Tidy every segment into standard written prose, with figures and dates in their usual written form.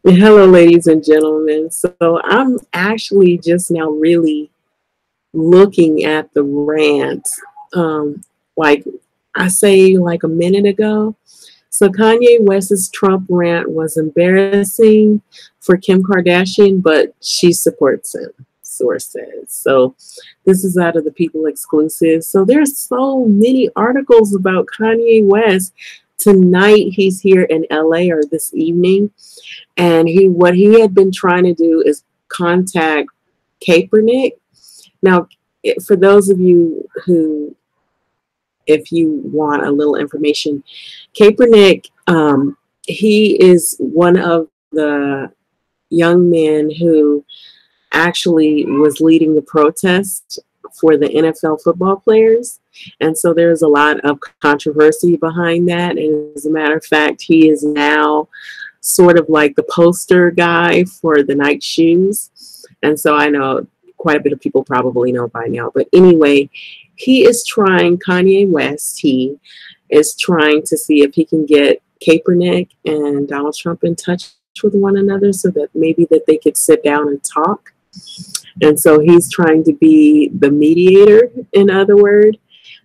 Hello, ladies and gentlemen. So I'm actually just now really looking at the rant, um, like I say like a minute ago. So Kanye West's Trump rant was embarrassing for Kim Kardashian, but she supports him, source says. So this is out of the People exclusive. So there's so many articles about Kanye West. Tonight he's here in LA, or this evening, and what he had been trying to do is contact Kaepernick. Now, for those of you who, if you want a little information, Kaepernick, he is one of the young men who actually was leading the protest for the NFL football players. And so there's a lot of controversy behind that. And as a matter of fact, he is now sort of like the poster guy for the Nike shoes. And so I know quite a bit of people probably know by now. But anyway, Kanye West, he is trying to see if he can get Kaepernick and Donald Trump in touch with one another so that maybe that they could sit down and talk. And so he's trying to be the mediator, in other words.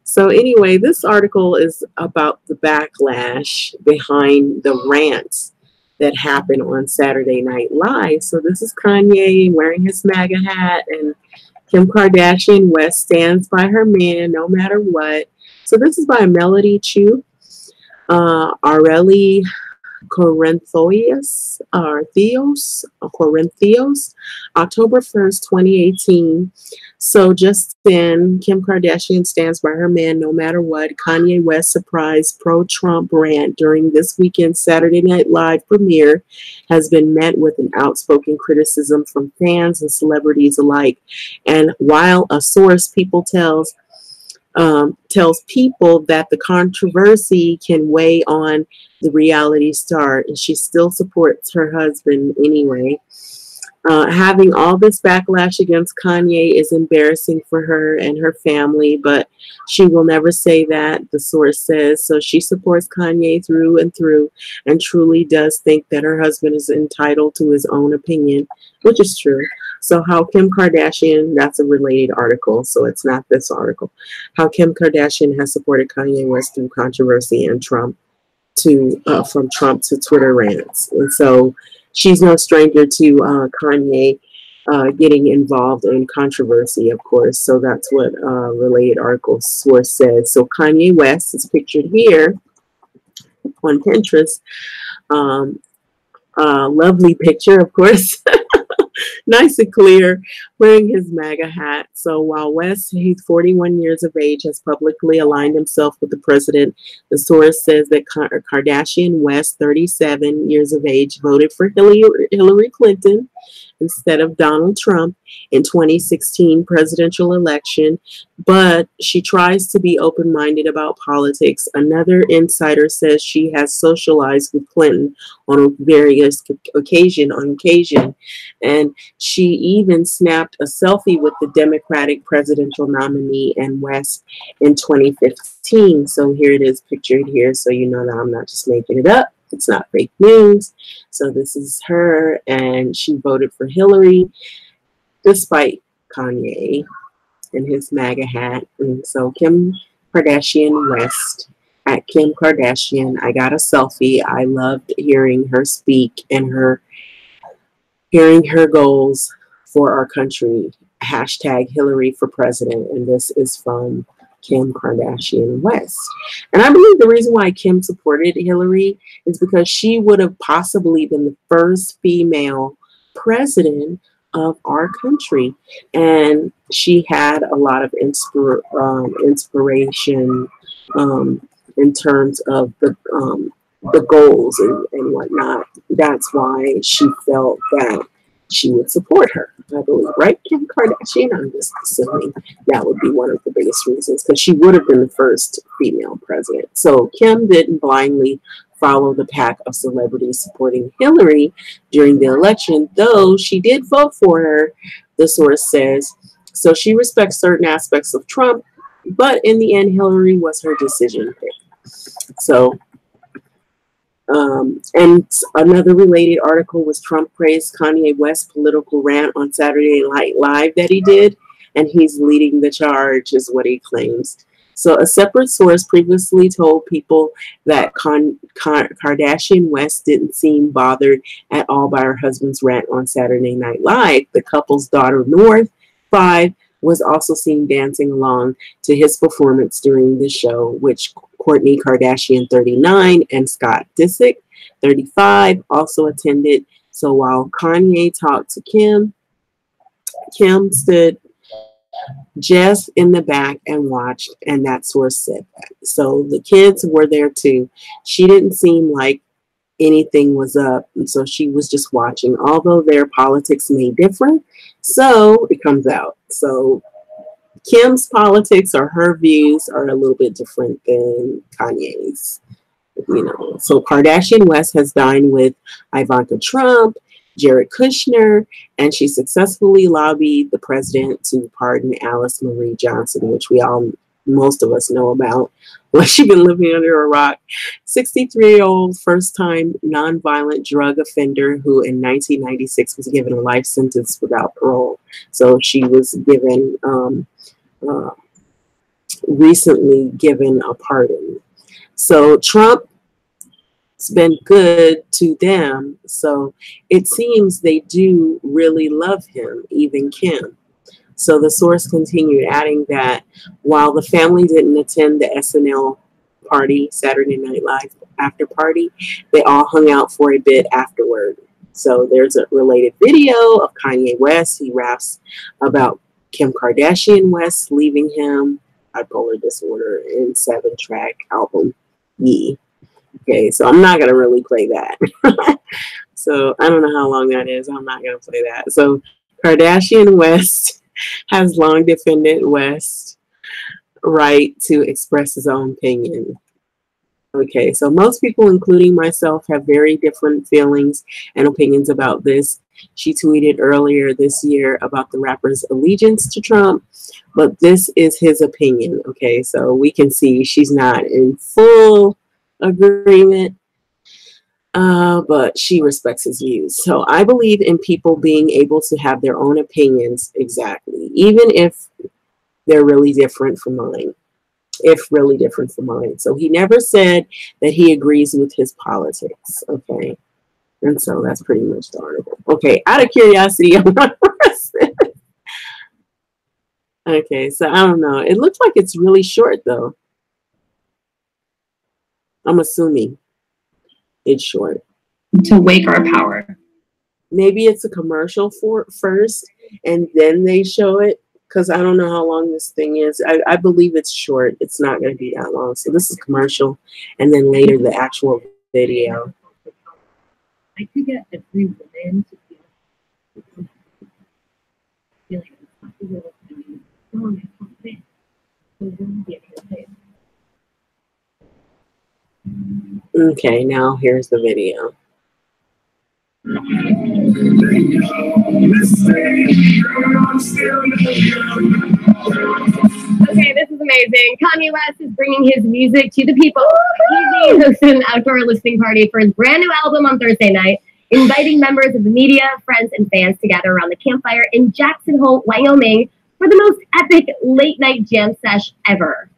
So anyway, this article is about the backlash behind the rants that happened on Saturday Night Live. So this is Kanye wearing his MAGA hat, and Kim Kardashian, West stands by her man no matter what. So this is by Melody Chu, Areli Corinthios, October 1st, 2018. So just then, Kim Kardashian stands by her man no matter what. Kanye West surprise pro-Trump rant during this weekend's Saturday Night Live premiere has been met with an outspoken criticism from fans and celebrities alike. And while a source tells people that the controversy can weigh on the reality star, and she still supports her husband anyway. Having all this backlash against Kanye is embarrassing for her and her family, but she will never say that, the source says. So she supports Kanye through and through and truly does think that her husband is entitled to his own opinion, which is true. So how Kim Kardashian, that's a related article, so it's not this article, how Kim Kardashian has supported Kanye West through controversy and from Trump to Twitter rants. And so she's no stranger to Kanye getting involved in controversy, of course. So that's what related article source says. So Kanye West is pictured here on Pinterest. Lovely picture, of course. Nice and clear, wearing his MAGA hat. So while West, he's 41 years of age, has publicly aligned himself with the president, the source says that Kardashian West, 37 years of age, voted for Hillary Clinton instead of Donald Trump in 2016 presidential election, but she tries to be open-minded about politics. Another insider says she has socialized with Clinton on various occasion, and she even snapped a selfie with the Democratic presidential nominee and West in 2015. So here it is pictured here, so you know that I'm not just making it up. It's not fake news. So this is her, and she voted for Hillary despite Kanye and his MAGA hat. And so Kim Kardashian West, at Kim Kardashian, I got a selfie. I loved hearing her speak and hearing her goals for our country. Hashtag Hillary for president. And this is from Kim Kardashian West. And I believe the reason why Kim supported Hillary is because she would have possibly been the first female president of our country. And she had a lot of inspiration in terms of the goals and whatnot. That's why she felt that she would support her, I believe, right? Kim Kardashian, I'm just assuming that would be one of the biggest reasons, because she would have been the first female president. So Kim didn't blindly follow the pack of celebrities supporting Hillary during the election, though she did vote for her, the source says. So she respects certain aspects of Trump, but in the end, Hillary was her decision pick. So And another related article was Trump praised Kanye West's political rant on Saturday Night Live that he did, and he's leading the charge, is what he claims. So a separate source previously told people that Kardashian West didn't seem bothered at all by her husband's rant on Saturday Night Live. The couple's daughter, North, 5, was also seen dancing along to his performance during the show, which Kourtney Kardashian, 39, and Scott Disick, 35, also attended. So while Kanye talked to Kim, Kim stood just in the back and watched, and that source said that. So the kids were there too. She didn't seem like anything was up, and so she was just watching, although their politics may differ. So it comes out. So Kim's politics or her views are a little bit different than Kanye's, you know. So Kardashian West has dined with Ivanka Trump, Jared Kushner, and she successfully lobbied the president to pardon Alice Marie Johnson, which most of us know about. Well, she's been living under a rock. 63-year-old first-time nonviolent drug offender who in 1996 was given a life sentence without parole. So she was given, recently given a pardon. So Trump, it's been good to them, so it seems they do really love him, even Kim. So the source continued, adding that while the family didn't attend the SNL party, Saturday Night Live after party, they all hung out for a bit afterward. So there's a related video of Kanye West. He raps about Kim Kardashian West leaving him, bipolar disorder, in 7-track album Ye. Okay, so I'm not going to really play that. So I don't know how long that is. I'm not going to play that. So Kardashian West has long defended West's right to express his own opinion. Okay, so most people, including myself, have very different feelings and opinions about this. She tweeted earlier this year about the rapper's allegiance to Trump, but this is his opinion. Okay, so we can see she's not in full agreement, but she respects his views. So I believe in people being able to have their own opinions, exactly, even if they're really different from mine. Really different from mine. So he never said that he agrees with his politics. Okay, and so that's pretty much the article. Okay, out of curiosity, I'm not okay, so I don't know. It looks like it's really short though. I'm assuming it's short. To wake our power. Maybe it's a commercial for first, and then they show it, because I don't know how long this thing is. I believe it's short. It's not going to be that long. So this is commercial, and then later the actual video. I could get every woman to feel like it's not the real thing. Oh, it's not this. So it wouldn't be a good. Okay, now here's the video. Okay, this is amazing. Kanye West is bringing his music to the people. He's hosting an outdoor listening party for his brand new album on Thursday night, inviting members of the media, friends, and fans to gather around the campfire in Jackson Hole, Wyoming, for the most epic late-night jam sesh ever.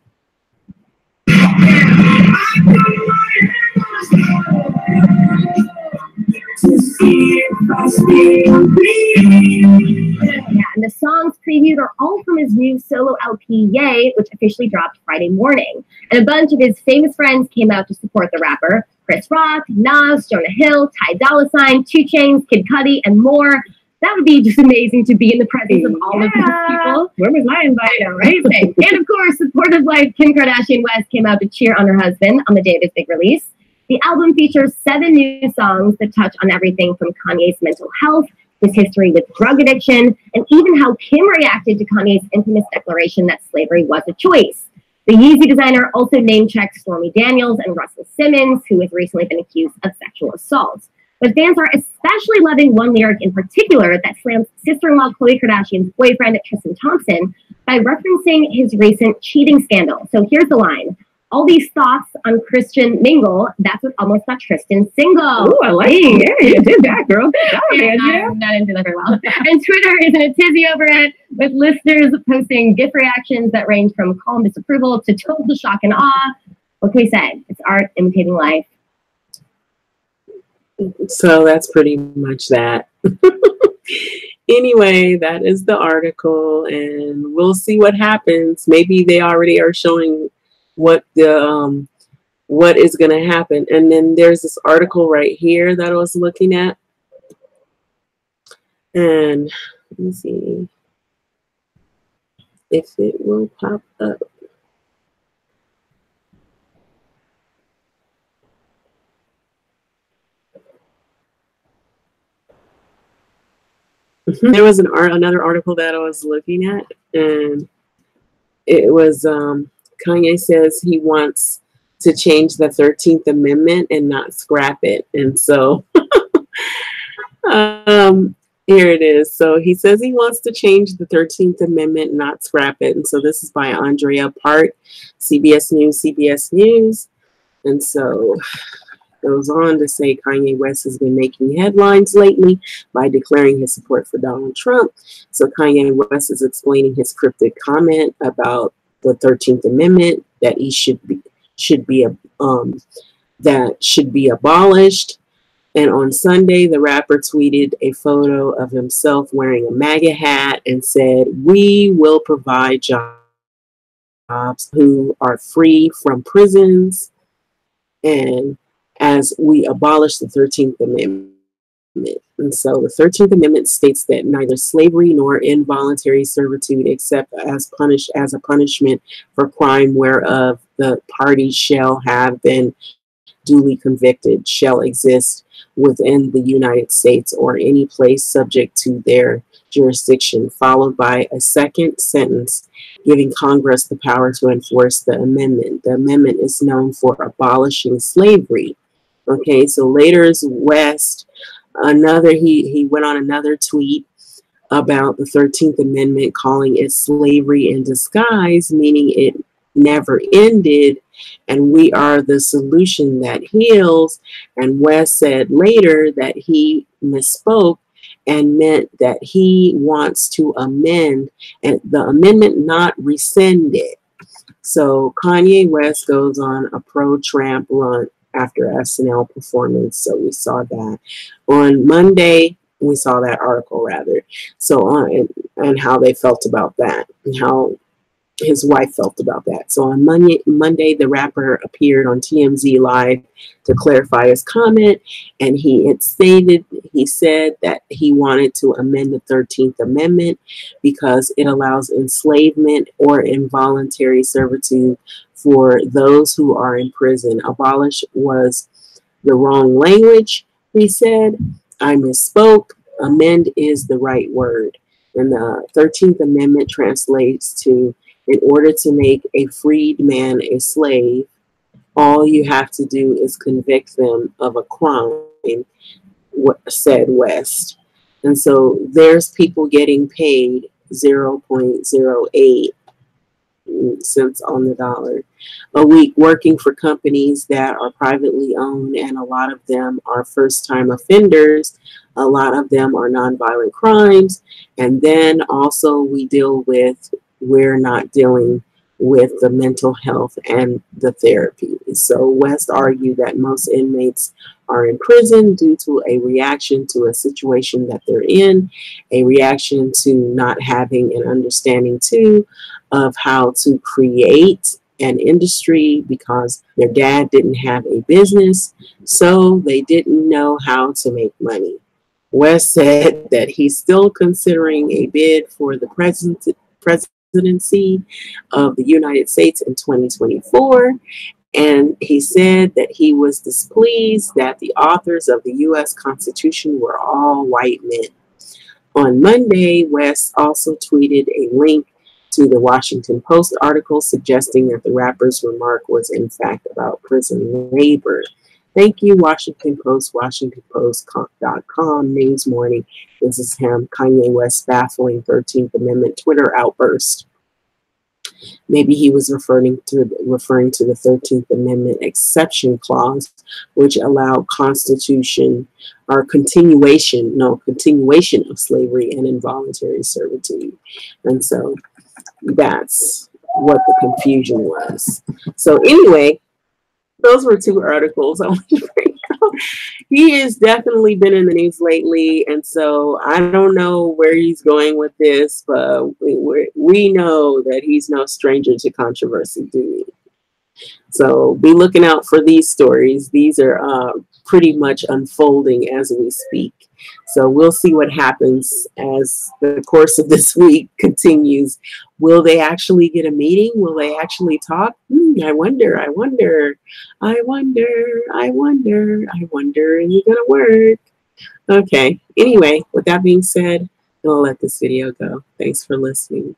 Yeah, and the songs previewed are all from his new solo LP, Yay, which officially dropped Friday morning. And a bunch of his famous friends came out to support the rapper. Chris Rock, Nas, Jonah Hill, Ty Dolla $ign, 2 Chainz, Kid Cudi, and more. That would be just amazing to be in the presence of all of these people. Where was my invite? Right? And of course, supportive wife Kim Kardashian West came out to cheer on her husband on the day of his big release. The album features 7 new songs that touch on everything from Kanye's mental health, his history with drug addiction, and even how Kim reacted to Kanye's infamous declaration that slavery was a choice. The Yeezy designer also name-checked Stormy Daniels and Russell Simmons, who has recently been accused of sexual assault. But fans are especially loving one lyric in particular that slams sister-in-law Khloe Kardashian's boyfriend, Tristan Thompson, by referencing his recent cheating scandal. So here's the line. All these thoughts on Christian mingle, that's what almost got Tristan single. Oh, I like it. Yeah, you did that, girl. Good job, I'm not into that very well. And Twitter is in a tizzy over it, with listeners posting GIF reactions that range from calm disapproval to total shock and awe. What can we say? It's art imitating life. So that's pretty much that. Anyway, that is the article, and we'll see what happens. Maybe they already are showing what the what is going to happen. And then there's this article right here that I was looking at, and let me see if it will pop up. There was another article that I was looking at, and it was Kanye says he wants to change the 13th Amendment and not scrap it. And so here it is. So he says he wants to change the 13th Amendment, not scrap it. And so this is by Andrea Part, CBS News. And so goes on to say Kanye West has been making headlines lately by declaring his support for Donald Trump. So Kanye West is explaining his cryptic comment about the 13th Amendment, that he should be abolished. And on Sunday, the rapper tweeted a photo of himself wearing a MAGA hat and said, "We will provide jobs who are free from prisons, and as we abolish the 13th Amendment." And so the 13th Amendment states that neither slavery nor involuntary servitude, except as a punishment for crime whereof the parties shall have been duly convicted, shall exist within the United States or any place subject to their jurisdiction, followed by a second sentence giving Congress the power to enforce the amendment. The amendment is known for abolishing slavery. Okay, so later is West. He went on another tweet about the 13th Amendment, calling it slavery in disguise, meaning it never ended, and we are the solution that heals. And West said later that he misspoke and meant that he wants to amend and the amendment, not rescind it. So Kanye West goes on a pro-Trump run after SNL performance. So we saw that on Monday. We saw that article rather. So on and how they felt about that and how his wife felt about that. So on Monday, the rapper appeared on TMZ Live to clarify his comment, and he said that he wanted to amend the 13th Amendment because it allows enslavement or involuntary servitude for those who are in prison. Abolish was the wrong language, he said. I misspoke. Amend is the right word. And the 13th Amendment translates to, in order to make a freed man a slave, all you have to do is convict them of a crime, said West. And so there's people getting paid 0.08 cents on the dollar a week working for companies that are privately owned, and a lot of them are first-time offenders. A lot of them are nonviolent crimes. And then also we're not dealing with the mental health and the therapy. So West argued that most inmates are in prison due to a reaction to a situation that they're in, a reaction to not having an understanding too of how to create an industry, because their dad didn't have a business, so they didn't know how to make money. West said that he's still considering a bid for the presidency of the United States in 2024. And he said that he was displeased that the authors of the U.S. Constitution were all white men. On Monday, West also tweeted a link to the Washington Post article suggesting that the rapper's remark was in fact about prison labor. Thank you, Washington Post, WashingtonPost.com, News Morning. This is him, Kanye West baffling 13th Amendment Twitter outburst. Maybe he was referring to the 13th Amendment exception clause, which allowed continuation of slavery and involuntary servitude. And so that's what the confusion was. So anyway, those were two articles I wanted to bring out. He has definitely been in the news lately, and so I don't know where he's going with this, but we know that he's no stranger to controversy, do we? So be looking out for these stories. These are pretty much unfolding as we speak. So we'll see what happens as the course of this week continues. Will they actually get a meeting? Will they actually talk? I wonder. Is it gonna work? Okay. Anyway, with that being said, I'll let this video go. Thanks for listening.